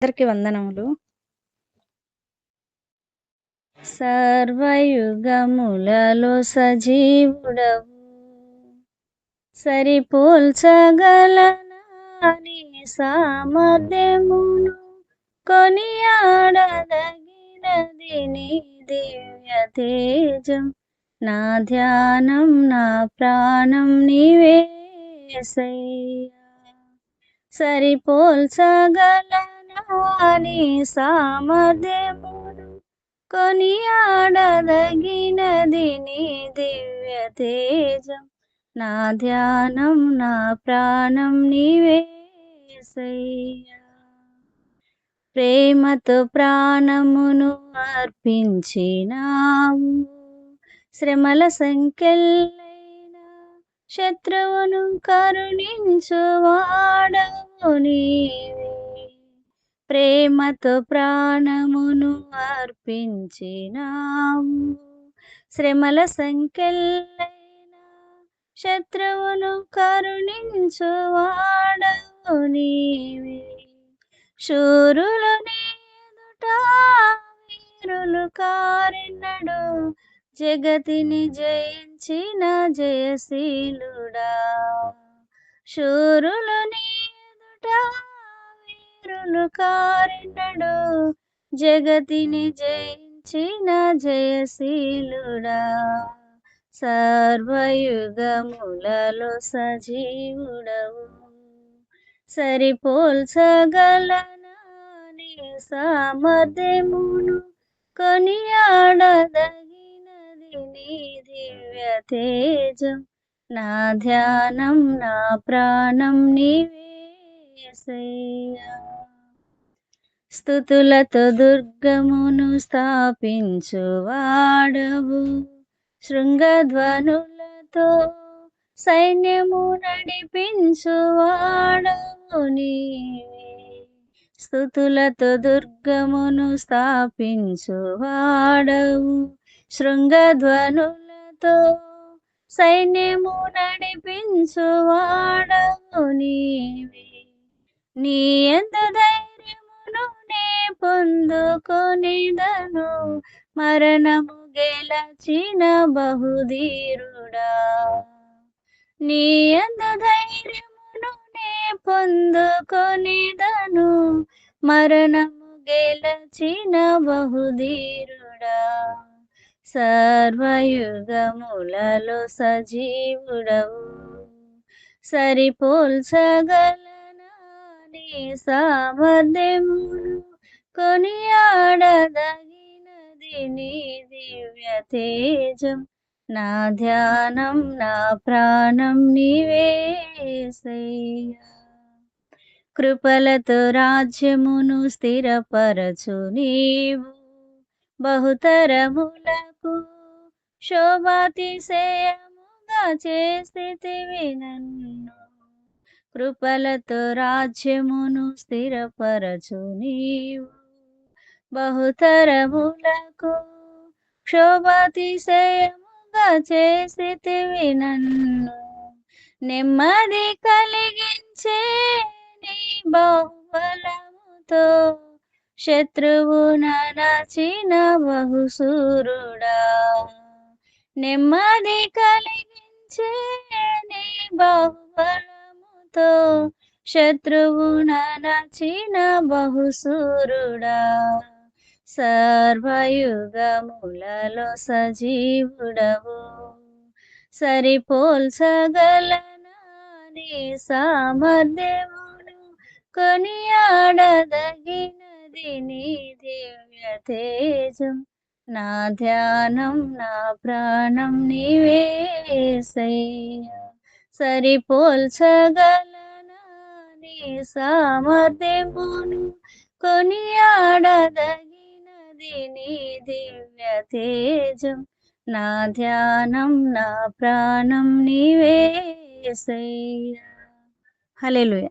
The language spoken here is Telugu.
అందరికీ వందనములు. సర్వయుగములలో సజీవుడవు, సరిపోల్చగలనా నీ సామర్థ్యమును, కొనియాడదగినది నీ దివ్య తేజం. నా ధ్యానం నా ప్రాణం నీవే యేసయ్యా. సరిపోల్చగలనా నీ సామర్థ్యమును, కొనియాడదగినది నీ దివ్య తేజం. నా ధ్యానం నా ప్రాణం నీవే యేసయ్యా. ప్రేమతో ప్రాణమును అర్పించినావు, శ్రమల సంకెళ్ళైన శత్రువును కరుణించువాడవు నీవే. ప్రేమతో ప్రాణమును అర్పించినావు, శ్రమల సంకెళ్ళైన శత్రువును కరుణించువాడవు నీవే. శూరులు నీ ఎదుట వీరులు కారెన్నడు, జగతిని జయించిన జయశీలుడా. శూరులు నీ ఎదుట వీరులు కారెన్నడు, జగతిని జయించిన జయశీలుడా. సర్వయుగములలో సజీవుడవు, సరిపోల్చగలనా నీ సామర్థ్యమును, కొనియాడదగినది నీ దివ్య తేజం. నా ధ్యానం నా ప్రాణం నీవే యేసయ్యా. స్తుతులతో దుర్గమును స్థాపించువాడవు, శృంగధ్వనులతో సైన్యము నడిపించువాడవు నీవే. స్తుతులతో దుర్గమును స్థాపించువాడవు, శృంగధ్వనులతో సైన్యము నడిపించువాడవు నీవే. నీ యందు ధైర్యమును నే పొందుకొనిదను, మరణము గెలచిన బహుధీరుడా. నీ యందు ధైర్యమును నే పొందుకొనిదను, మరణము గెలచిన బహుధీరుడా. సర్వయుగములలో సజీవుడవు, సరిపోల్చగలనా నీ సామర్థ్యమును, కొనియాడదగినది నీ దివ్య తేజం. నా ధ్యానం నా ప్రాణం నీవే యేసయ్యా. కృపలతో రాజ్యమును స్థిరపరచు నీవు, బహుతరములకు శోభాతిశయముగా చేసితివి నన్ను. కృపలతో రాజ్యమును స్థిరపరచు నీవు, బహుతరములకు శోభాతిశయముగా చేసితివి నన్ను. నెమ్మది కలిగించే నీ బాహుబలముతో, శత్రువు నచిన బహుశూరుడా. నెమ్మది కలిగించే నీ బాహుబలముతో, శత్రువు నచిన బహుశూరుడా. సర్వయుగములలో సజీవుడవు, సరిపోల్చగలనా నీ సామర్థ్యమును, కొనియాడదగినది నీ దివ్య తేజం. నా ధ్యానం నా ప్రాణం నీవే యేసయ్యా. సరిపోల్చగలనా నీ సామర్థ్యమును, కొనియాడదగినది నీ దివ్య తేజం. నా ధ్యానం నా ప్రాణం నీవే యేసయ్యా. హల్లెలూయా.